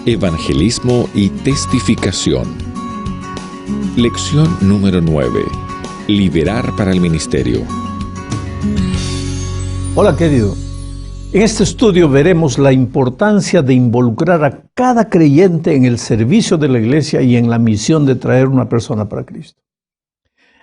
Evangelismo y testificación. Lección número 9. Liberar para el ministerio. Hola querido. En este estudio veremos la importancia de involucrar a cada creyente en el servicio de la iglesia y en la misión de traer una persona para Cristo.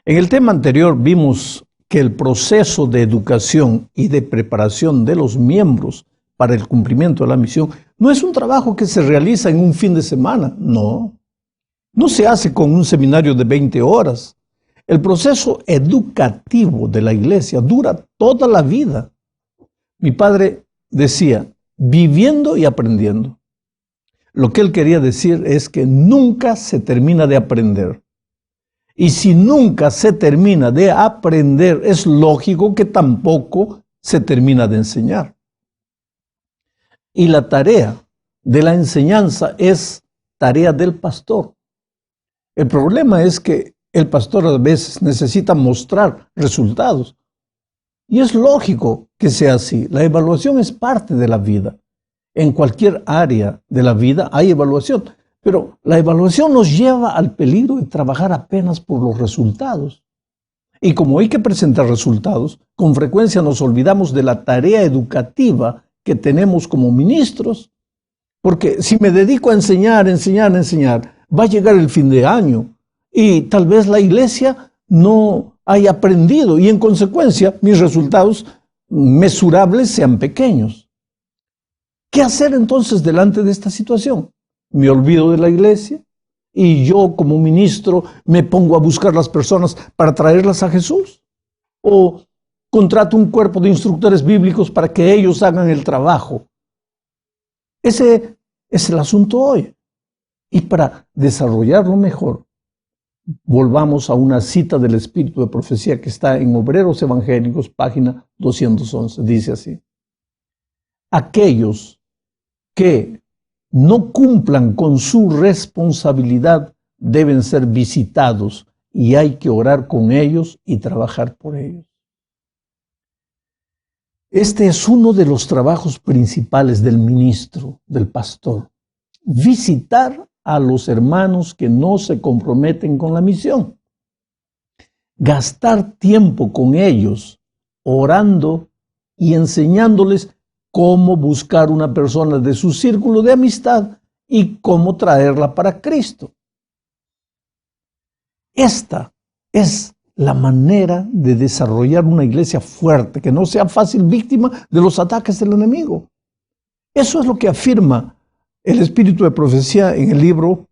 En el tema anterior vimos que el proceso de educación y de preparación de los miembros para el cumplimiento de la misión no es un trabajo que se realiza en un fin de semana, no se hace con un seminario de 20 horas. El proceso educativo de la iglesia dura toda la vida. Mi padre decía, viviendo y aprendiendo. Lo que él quería decir es que nunca se termina de aprender. Y si nunca se termina de aprender, es lógico que tampoco se termina de enseñar. Y la tarea de la enseñanza es tarea del pastor. El problema es que el pastor a veces necesita mostrar resultados. Y es lógico que sea así. La evaluación es parte de la vida. En cualquier área de la vida hay evaluación. Pero la evaluación nos lleva al peligro de trabajar apenas por los resultados. Y como hay que presentar resultados, con frecuencia nos olvidamos de la tarea educativa que tenemos como ministros. Porque si me dedico a enseñar, va a llegar el fin de año y tal vez la iglesia no haya aprendido y en consecuencia mis resultados mesurables sean pequeños. ¿Qué hacer entonces delante de esta situación? Me olvido de la iglesia y yo como ministro me pongo a buscar las personas para traerlas a Jesús. O contrato un cuerpo de instructores bíblicos para que ellos hagan el trabajo. Ese es el asunto hoy. Y para desarrollarlo mejor, volvamos a una cita del Espíritu de Profecía que está en Obreros Evangélicos, página 211. Dice así: aquellos que no cumplan con su responsabilidad deben ser visitados y hay que orar con ellos y trabajar por ellos. Este es uno de los trabajos principales del ministro, del pastor. Visitar a los hermanos que no se comprometen con la misión. Gastar tiempo con ellos, orando y enseñándoles cómo buscar una persona de su círculo de amistad y cómo traerla para Cristo. Esta es la manera de desarrollar una iglesia fuerte, que no sea fácil víctima de los ataques del enemigo. Eso es lo que afirma el Espíritu de Profecía en el libro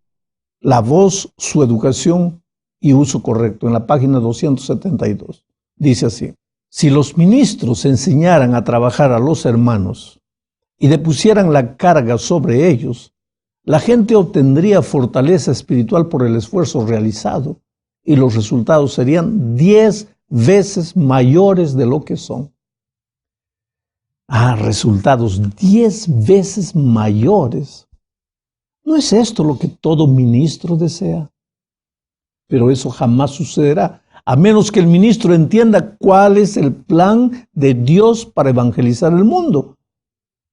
La Voz, su educación y uso correcto, en la página 272. Dice así: si los ministros enseñaran a trabajar a los hermanos y depusieran la carga sobre ellos, la gente obtendría fortaleza espiritual por el esfuerzo realizado y los resultados serían 10 veces mayores de lo que son. Resultados 10 veces mayores. ¿No es esto lo que todo ministro desea? Pero eso jamás sucederá, a menos que el ministro entienda cuál es el plan de Dios para evangelizar el mundo.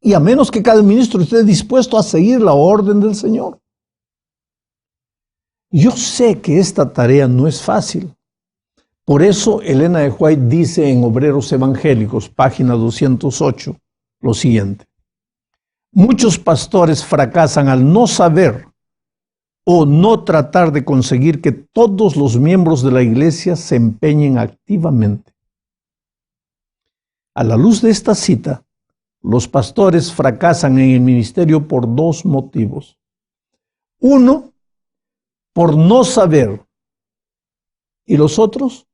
Y a menos que cada ministro esté dispuesto a seguir la orden del Señor. Yo sé que esta tarea no es fácil. Por eso Elena de White dice en Obreros Evangélicos, página 208, lo siguiente: muchos pastores fracasan al no saber o no tratar de conseguir que todos los miembros de la iglesia se empeñen activamente. A la luz de esta cita, los pastores fracasan en el ministerio por dos motivos. Uno, por no saber, y los otros,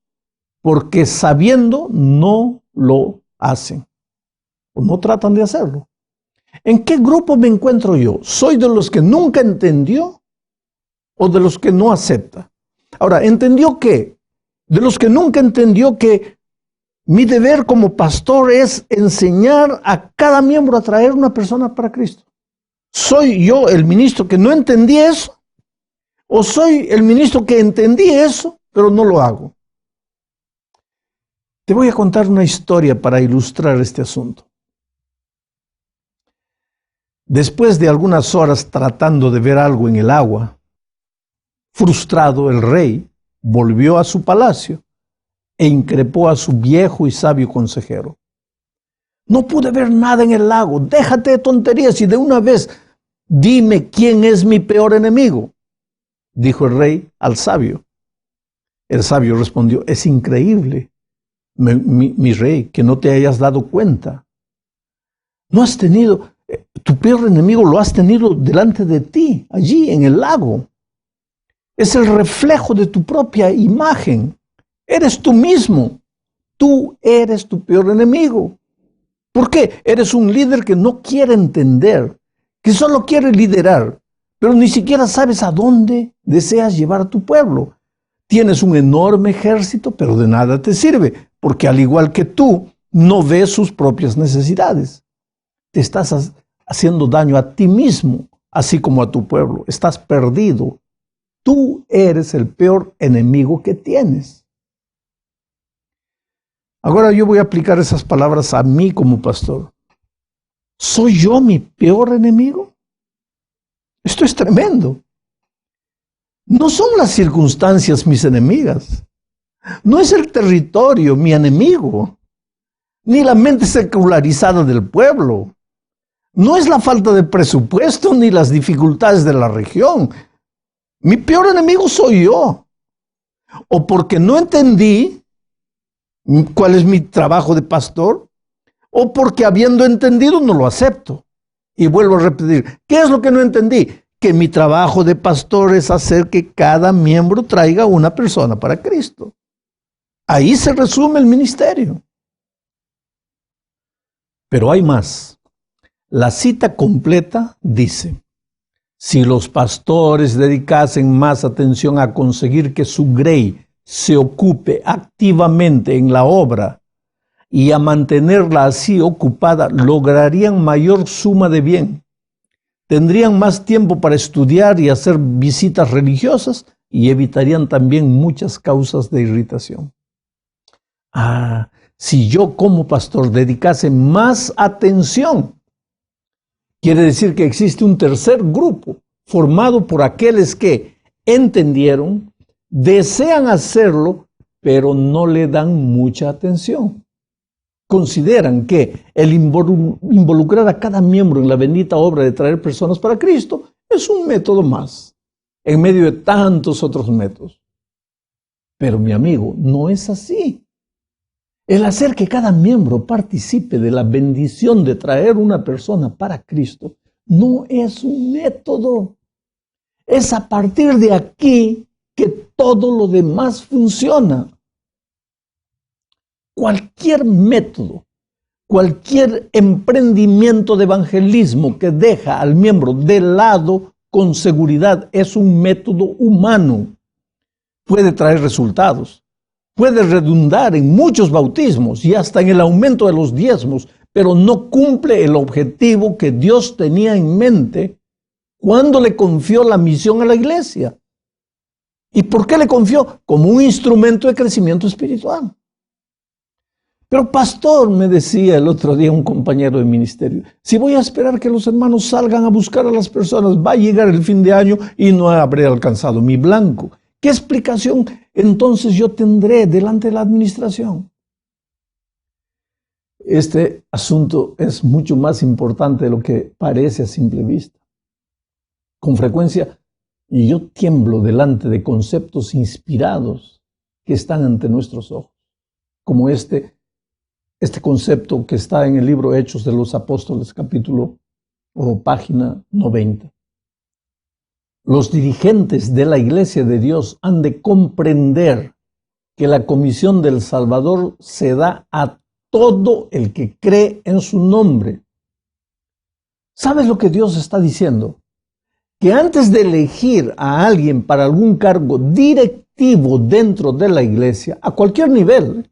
porque sabiendo no lo hacen, o no tratan de hacerlo. ¿En qué grupo me encuentro yo? ¿Soy de los que nunca entendió o de los que no acepta? Ahora, ¿entendió qué? De los que nunca entendió que mi deber como pastor es enseñar a cada miembro a traer una persona para Cristo. ¿Soy yo el ministro que no entendí eso? ¿O soy el ministro que entendí eso, pero no lo hago? Te voy a contar una historia para ilustrar este asunto. Después de algunas horas tratando de ver algo en el agua, frustrado, el rey volvió a su palacio e increpó a su viejo y sabio consejero. No pude ver nada en el lago, déjate de tonterías y de una vez dime quién es mi peor enemigo, dijo el rey al sabio. El sabio respondió, es increíble, mi rey, que no te hayas dado cuenta. No has tenido, tu peor enemigo lo has tenido delante de ti, allí en el lago. Es el reflejo de tu propia imagen. Eres tú mismo. Tú eres tu peor enemigo. ¿Por qué? Eres un líder que no quiere entender, que solo quiere liderar, pero ni siquiera sabes a dónde deseas llevar a tu pueblo. Tienes un enorme ejército, pero de nada te sirve, porque al igual que tú, no ves sus propias necesidades. Te estás haciendo daño a ti mismo, así como a tu pueblo. Estás perdido. Tú eres el peor enemigo que tienes. Ahora yo voy a aplicar esas palabras a mí como pastor. ¿Soy yo mi peor enemigo? Esto es tremendo. No son las circunstancias mis enemigas. No es el territorio mi enemigo. Ni la mente secularizada del pueblo. No es la falta de presupuesto ni las dificultades de la región. Mi peor enemigo soy yo. O porque no entendí cuál es mi trabajo de pastor, o porque habiendo entendido no lo acepto. Y vuelvo a repetir, ¿qué es lo que no entendí? Que mi trabajo de pastor es hacer que cada miembro traiga una persona para Cristo. Ahí se resume el ministerio. Pero hay más. La cita completa dice, si los pastores dedicasen más atención a conseguir que su grey se ocupe activamente en la obra y a mantenerla así ocupada, lograrían mayor suma de bien. Tendrían más tiempo para estudiar y hacer visitas religiosas y evitarían también muchas causas de irritación. Si yo como pastor dedicase más atención, quiere decir que existe un tercer grupo formado por aquellos que entendieron, desean hacerlo, pero no le dan mucha atención. Consideran que el involucrar a cada miembro en la bendita obra de traer personas para Cristo es un método más, en medio de tantos otros métodos. Pero mi amigo, no es así. El hacer que cada miembro participe de la bendición de traer una persona para Cristo no es un método. Es a partir de aquí que todo lo demás funciona. Cualquier método, cualquier emprendimiento de evangelismo que deja al miembro de lado con seguridad es un método humano. Puede traer resultados, puede redundar en muchos bautismos y hasta en el aumento de los diezmos, pero no cumple el objetivo que Dios tenía en mente cuando le confió la misión a la iglesia. ¿Y por qué le confió? Como un instrumento de crecimiento espiritual. Pero pastor, me decía el otro día un compañero de ministerio, si voy a esperar que los hermanos salgan a buscar a las personas, va a llegar el fin de año y no habré alcanzado mi blanco. ¿Qué explicación entonces yo tendré delante de la administración? Este asunto es mucho más importante de lo que parece a simple vista. Con frecuencia, yo tiemblo delante de conceptos inspirados que están ante nuestros ojos, como este concepto que está en el libro Hechos de los Apóstoles, capítulo o página 90. Los dirigentes de la Iglesia de Dios han de comprender que la comisión del Salvador se da a todo el que cree en su nombre. ¿Sabes lo que Dios está diciendo? Que antes de elegir a alguien para algún cargo directivo dentro de la iglesia, a cualquier nivel,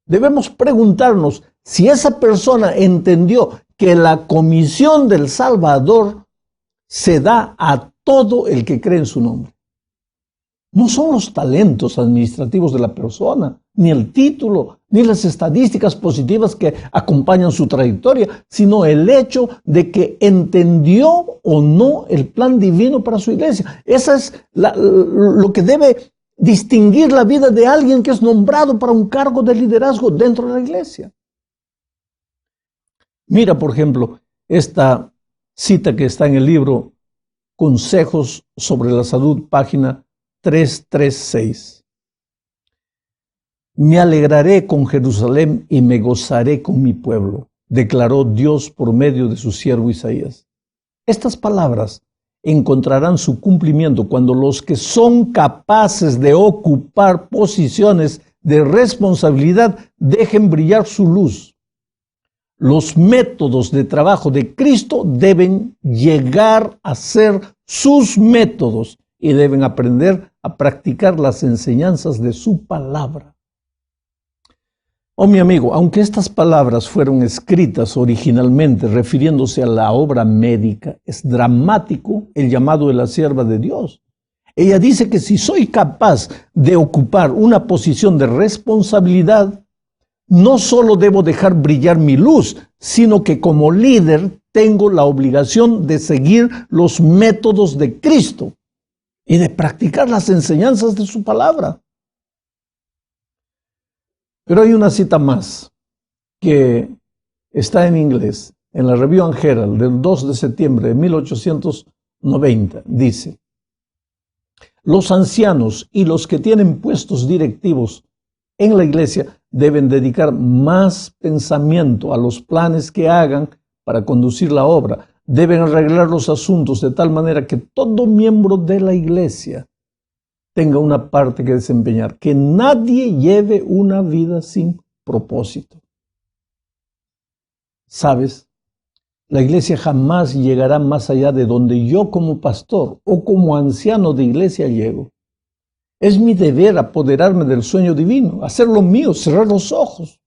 debemos preguntarnos si esa persona entendió que la comisión del Salvador se da a todo el que cree en su nombre. No son los talentos administrativos de la persona, ni el título, ni las estadísticas positivas que acompañan su trayectoria, sino el hecho de que entendió o no el plan divino para su iglesia. Esa es lo que debe distinguir la vida de alguien que es nombrado para un cargo de liderazgo dentro de la iglesia. Mira, por ejemplo, esta cita que está en el libro Consejos sobre la Salud, página 336. Me alegraré con Jerusalén y me gozaré con mi pueblo, declaró Dios por medio de su siervo Isaías. Estas palabras encontrarán su cumplimiento cuando los que son capaces de ocupar posiciones de responsabilidad dejen brillar su luz. Los métodos de trabajo de Cristo deben llegar a ser sus métodos y deben aprender a practicar las enseñanzas de su palabra. Oh, mi amigo, aunque estas palabras fueron escritas originalmente refiriéndose a la obra médica, es dramático el llamado de la sierva de Dios. Ella dice que si soy capaz de ocupar una posición de responsabilidad, no solo debo dejar brillar mi luz, sino que como líder tengo la obligación de seguir los métodos de Cristo y de practicar las enseñanzas de su palabra. Pero hay una cita más que está en inglés, en la Review and Herald del 2 de septiembre de 1890. Dice: los ancianos y los que tienen puestos directivos en la iglesia deben dedicar más pensamiento a los planes que hagan para conducir la obra. Deben arreglar los asuntos de tal manera que todo miembro de la iglesia tenga una parte que desempeñar, que nadie lleve una vida sin propósito. ¿Sabes? La iglesia jamás llegará más allá de donde yo como pastor o como anciano de iglesia llego. Es mi deber apoderarme del sueño divino, hacer lo mío, cerrar los ojos,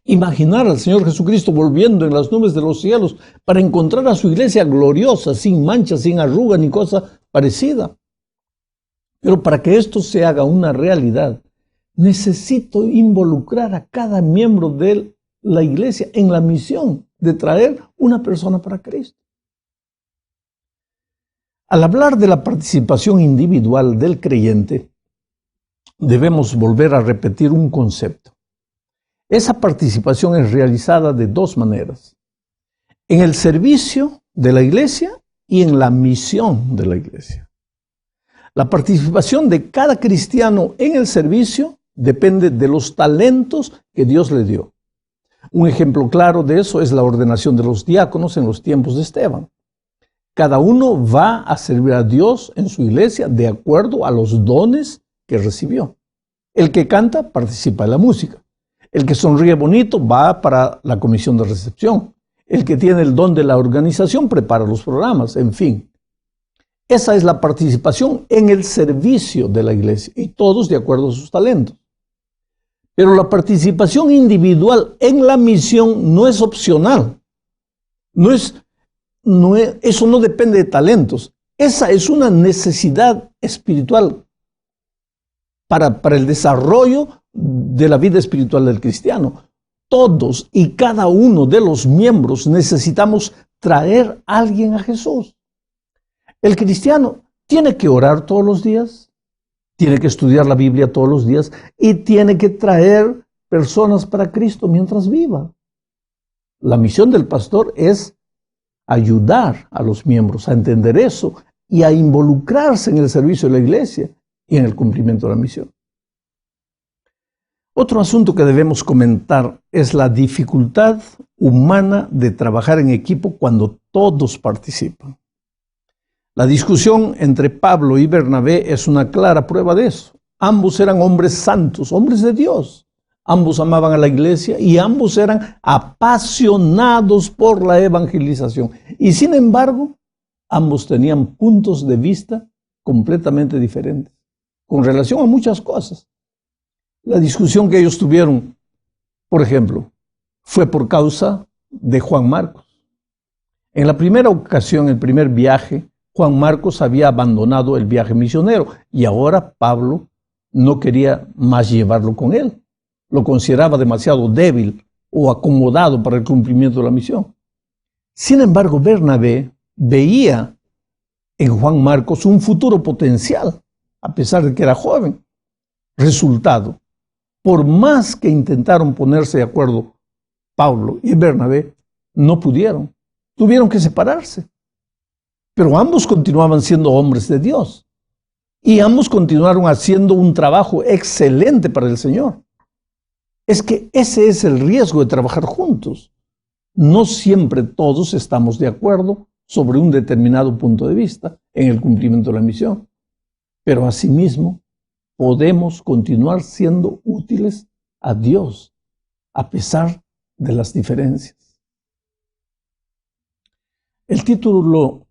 imaginar al Señor Jesucristo volviendo en las nubes de los cielos para encontrar a su iglesia gloriosa, sin mancha, sin arruga ni cosa parecida. Pero para que esto se haga una realidad, necesito involucrar a cada miembro de la iglesia en la misión de traer una persona para Cristo. Al hablar de la participación individual del creyente, debemos volver a repetir un concepto. Esa participación es realizada de dos maneras: en el servicio de la iglesia y en la misión de la iglesia. La participación de cada cristiano en el servicio depende de los talentos que Dios le dio. Un ejemplo claro de eso es la ordenación de los diáconos en los tiempos de Esteban. Cada uno va a servir a Dios en su iglesia de acuerdo a los dones que recibió. El que canta participa en la música. El que sonríe bonito va para la comisión de recepción. El que tiene el don de la organización prepara los programas, en fin. Esa es la participación en el servicio de la iglesia, y todos de acuerdo a sus talentos. Pero la participación individual en la misión no es opcional. Eso no depende de talentos. Esa es una necesidad espiritual para el desarrollo de la vida espiritual del cristiano. Todos y cada uno de los miembros necesitamos traer a alguien a Jesús. El cristiano tiene que orar todos los días, tiene que estudiar la Biblia todos los días y tiene que traer personas para Cristo mientras viva. La misión del pastor es ayudar a los miembros a entender eso y a involucrarse en el servicio de la iglesia y en el cumplimiento de la misión. Otro asunto que debemos comentar es la dificultad humana de trabajar en equipo cuando todos participan. La discusión entre Pablo y Bernabé es una clara prueba de eso. Ambos eran hombres santos, hombres de Dios. Ambos amaban a la iglesia y ambos eran apasionados por la evangelización. Y sin embargo, ambos tenían puntos de vista completamente diferentes con relación a muchas cosas. La discusión que ellos tuvieron, por ejemplo, fue por causa de Juan Marcos. En la primera ocasión, el primer viaje, Juan Marcos había abandonado el viaje misionero y ahora Pablo no quería más llevarlo con él. lo consideraba demasiado débil o acomodado para el cumplimiento de la misión. Sin embargo, Bernabé veía en Juan Marcos un futuro potencial, a pesar de que era joven. Resultado, por más que intentaron ponerse de acuerdo Pablo y Bernabé, no pudieron. Tuvieron que separarse. Pero ambos continuaban siendo hombres de Dios. Y ambos continuaron haciendo un trabajo excelente para el Señor. Es que ese es el riesgo de trabajar juntos. No siempre todos estamos de acuerdo sobre un determinado punto de vista en el cumplimiento de la misión. Pero asimismo, podemos continuar siendo útiles a Dios, a pesar de las diferencias. El título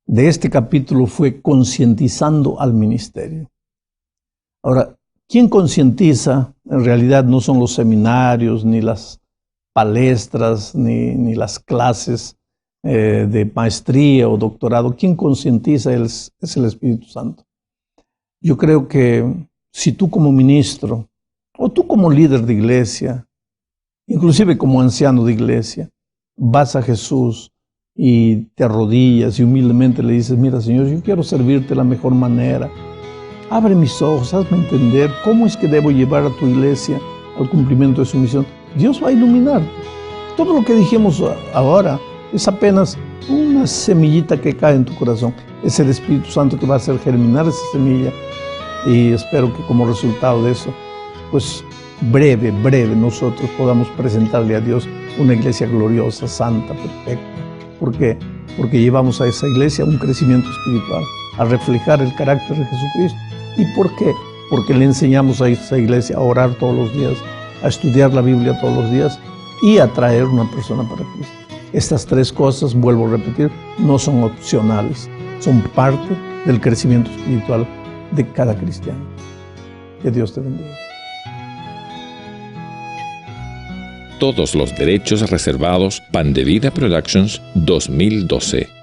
de este capítulo fue Concientizando al Ministerio. Ahora, ¿quién concientiza? En realidad no son los seminarios, ni las palestras, ni las clases de maestría o doctorado. ¿Quién concientiza? Es el Espíritu Santo. Yo creo que si tú como ministro, o tú como líder de iglesia, inclusive como anciano de iglesia, vas a Jesús y te arrodillas y humildemente le dices, mira Señor, yo quiero servirte de la mejor manera. Abre mis ojos, hazme entender cómo es que debo llevar a tu iglesia al cumplimiento de su misión. Dios va a iluminar. Todo lo que dijimos ahora es apenas una semillita que cae en tu corazón. Es el Espíritu Santo que va a hacer germinar esa semilla. Y espero que como resultado de eso, pues breve, nosotros podamos presentarle a Dios una iglesia gloriosa, santa, perfecta. ¿Por qué? Porque llevamos a esa iglesia un crecimiento espiritual, a reflejar el carácter de Jesucristo. ¿Y por qué? Porque le enseñamos a esa iglesia a orar todos los días, a estudiar la Biblia todos los días y a traer una persona para Cristo. Estas tres cosas, vuelvo a repetir, no son opcionales, son parte del crecimiento espiritual de cada cristiano. Que Dios te bendiga. Todos los derechos reservados. Pan de Vida Productions 2012.